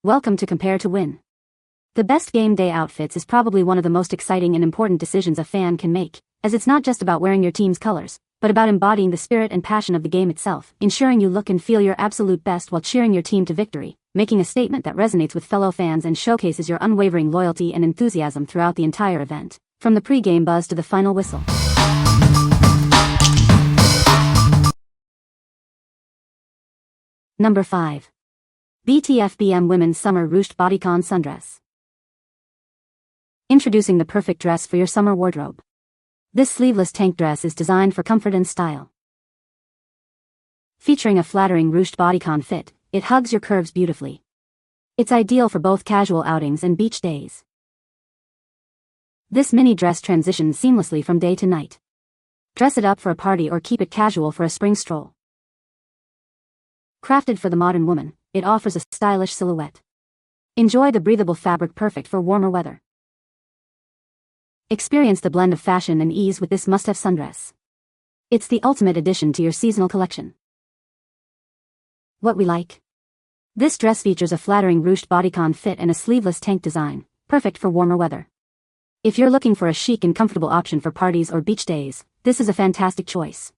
Welcome to Compare to Win. The best game day outfits is probably one of the most exciting and important decisions a fan can make, as it's not just about wearing your team's colors, but about embodying the spirit and passion of the game itself, ensuring you look and feel your absolute best while cheering your team to victory, making a statement that resonates with fellow fans and showcases your unwavering loyalty and enthusiasm throughout the entire event, from the pre-game buzz to the final whistle. Number 5. BTFBM Women's Summer Ruched Bodycon Sundress. Introducing the perfect dress for your summer wardrobe. This sleeveless tank dress is designed for comfort and style. Featuring a flattering ruched bodycon fit, it hugs your curves beautifully. It's ideal for both casual outings and beach days. This mini dress transitions seamlessly from day to night. Dress it up for a party or keep it casual for a spring stroll. Crafted for the modern woman, it offers a stylish silhouette. Enjoy the breathable fabric, perfect for warmer weather. Experience the blend of fashion and ease with this must-have sundress. It's the ultimate addition to your seasonal collection. What we like? This dress features a flattering ruched bodycon fit and a sleeveless tank design, perfect for warmer weather. If you're looking for a chic and comfortable option for parties or beach days, this is a fantastic choice.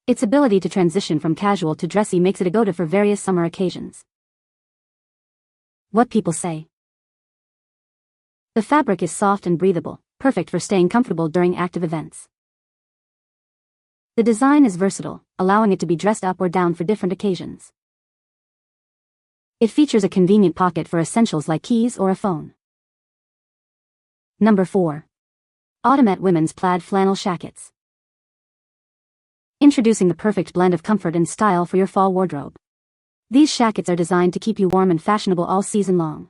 Its ability to transition from casual to dressy makes it a go-to for various summer occasions. What people say. The fabric is soft and breathable, perfect for staying comfortable during active events. The design is versatile, allowing it to be dressed up or down for different occasions. It features a convenient pocket for essentials like keys or a phone. Number 4. AUTOMET Women's Plaid Flannel Shackets. Introducing the perfect blend of comfort and style for your fall wardrobe. These shackets are designed to keep you warm and fashionable all season long.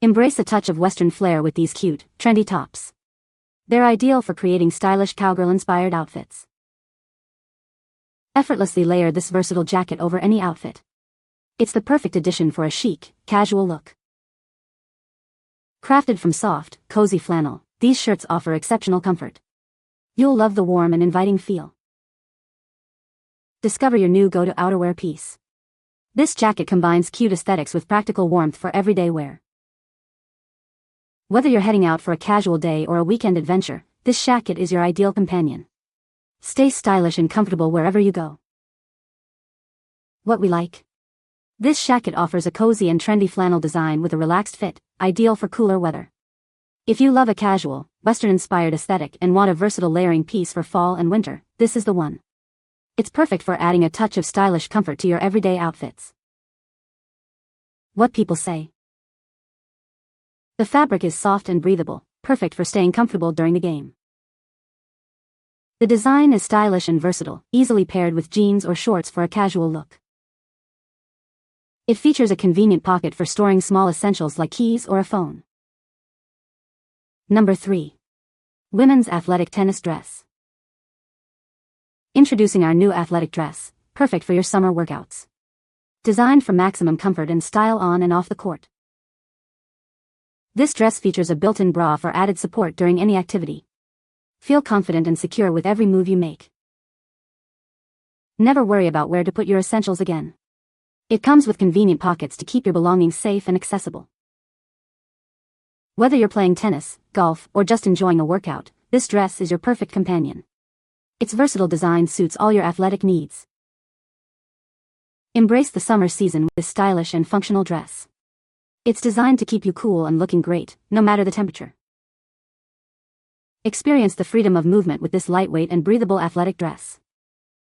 Embrace a touch of Western flair with these cute, trendy tops. They're ideal for creating stylish cowgirl-inspired outfits. Effortlessly layer this versatile jacket over any outfit. It's the perfect addition for a chic, casual look. Crafted from soft, cozy flannel, these shirts offer exceptional comfort. You'll love the warm and inviting feel. Discover your new go-to outerwear piece. This jacket combines cute aesthetics with practical warmth for everyday wear. Whether you're heading out for a casual day or a weekend adventure, this shacket is your ideal companion. Stay stylish and comfortable wherever you go. What we like? This shacket offers a cozy and trendy flannel design with a relaxed fit, ideal for cooler weather. If you love a casual, Western-inspired aesthetic and want a versatile layering piece for fall and winter, this is the one. It's perfect for adding a touch of stylish comfort to your everyday outfits. What people say. The fabric is soft and breathable, perfect for staying comfortable during the game. The design is stylish and versatile, easily paired with jeans or shorts for a casual look. It features a convenient pocket for storing small essentials like keys or a phone. Number 3. Women's Athletic Tennis Dress. Introducing our new athletic dress, perfect for your summer workouts. Designed for maximum comfort and style on and off the court. This dress features a built-in bra for added support during any activity. Feel confident and secure with every move you make. Never worry about where to put your essentials again. It comes with convenient pockets to keep your belongings safe and accessible. Whether you're playing tennis, golf, or just enjoying a workout, this dress is your perfect companion. Its versatile design suits all your athletic needs. Embrace the summer season with this stylish and functional dress. It's designed to keep you cool and looking great, no matter the temperature. Experience the freedom of movement with this lightweight and breathable athletic dress.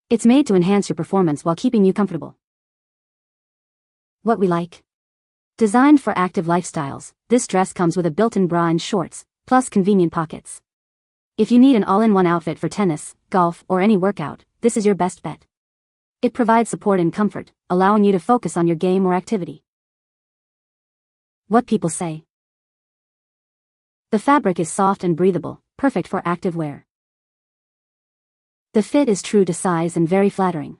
It's made to enhance your performance while keeping you comfortable. What we like? Designed for active lifestyles, this dress comes with a built-in bra and shorts, plus convenient pockets. If you need an all-in-one outfit for tennis, golf, or any workout, this is your best bet. It provides support and comfort, allowing you to focus on your game or activity. What people say. The fabric is soft and breathable, perfect for active wear. The fit is true to size and very flattering.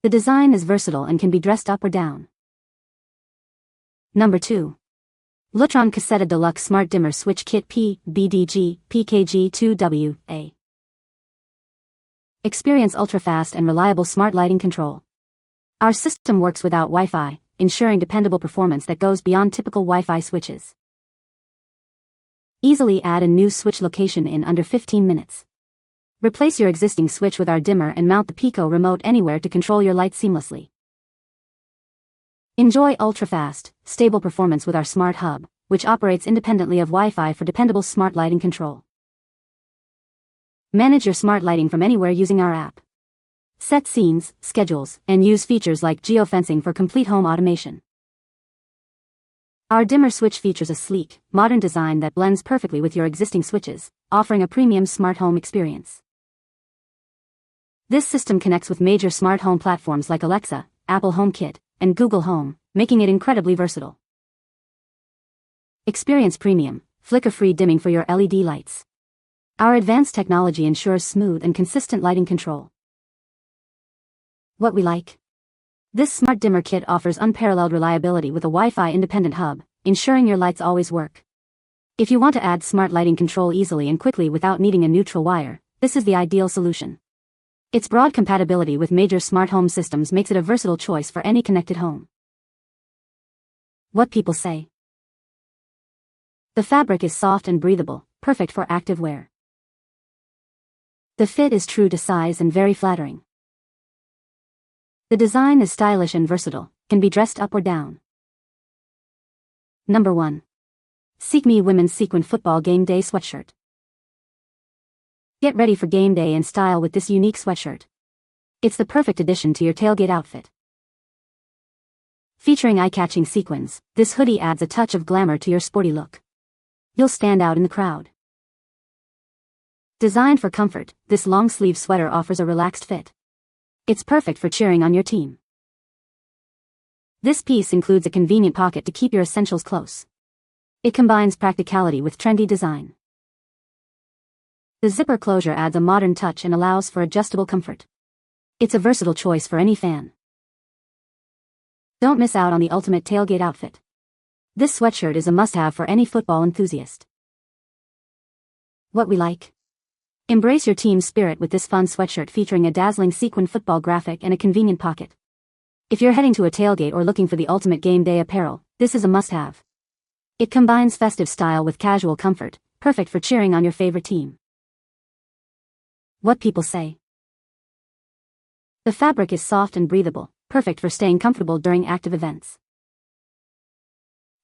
The design is versatile and can be dressed up or down. Number 2. Lutron Caseta Deluxe Smart Dimmer Switch Kit PBDG PKG2WA. Experience ultra-fast and reliable smart lighting control. Our system works without Wi-Fi, ensuring dependable performance that goes beyond typical Wi-Fi switches. Easily add a new switch location in under 15 minutes. Replace your existing switch with our dimmer and mount the Pico remote anywhere to control your light seamlessly. Enjoy ultra-fast, stable performance with our Smart Hub, which operates independently of Wi-Fi for dependable smart lighting control. Manage your smart lighting from anywhere using our app. Set scenes, schedules, and use features like geofencing for complete home automation. Our dimmer switch features a sleek, modern design that blends perfectly with your existing switches, offering a premium smart home experience. This system connects with major smart home platforms like Alexa, Apple HomeKit, and Google Home, making it incredibly versatile. Experience premium, flicker-free dimming for your LED lights. Our advanced technology ensures smooth and consistent lighting control. What we like? This smart dimmer kit offers unparalleled reliability with a Wi-Fi independent hub, ensuring your lights always work. If you want to add smart lighting control easily and quickly without needing a neutral wire, this is the ideal solution. Its broad compatibility with major smart home systems makes it a versatile choice for any connected home. What people say. The fabric is soft and breathable, perfect for active wear. The fit is true to size and very flattering. The design is stylish and versatile, can be dressed up or down. Number 1. SeekMe Women's Sequin Football Game Day Sweatshirt. Get ready for game day in style with this unique sweatshirt. It's the perfect addition to your tailgate outfit. Featuring eye-catching sequins, this hoodie adds a touch of glamour to your sporty look. You'll stand out in the crowd. Designed for comfort, this long-sleeve sweater offers a relaxed fit. It's perfect for cheering on your team. This piece includes a convenient pocket to keep your essentials close. It combines practicality with trendy design. The zipper closure adds a modern touch and allows for adjustable comfort. It's a versatile choice for any fan. Don't miss out on the ultimate tailgate outfit. This sweatshirt is a must-have for any football enthusiast. What we like? Embrace your team spirit with this fun sweatshirt featuring a dazzling sequin football graphic and a convenient pocket. If you're heading to a tailgate or looking for the ultimate game day apparel, this is a must-have. It combines festive style with casual comfort, perfect for cheering on your favorite team. What people say. The fabric is soft and breathable, perfect for staying comfortable during active events.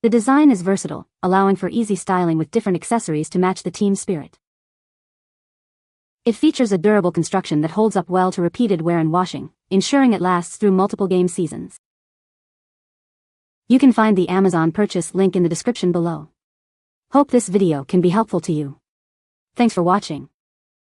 The design is versatile, allowing for easy styling with different accessories to match the team spirit. It features a durable construction that holds up well to repeated wear and washing, ensuring it lasts through multiple game seasons. You can find the Amazon purchase link in the description below. Hope this video can be helpful to you. Thanks for watching.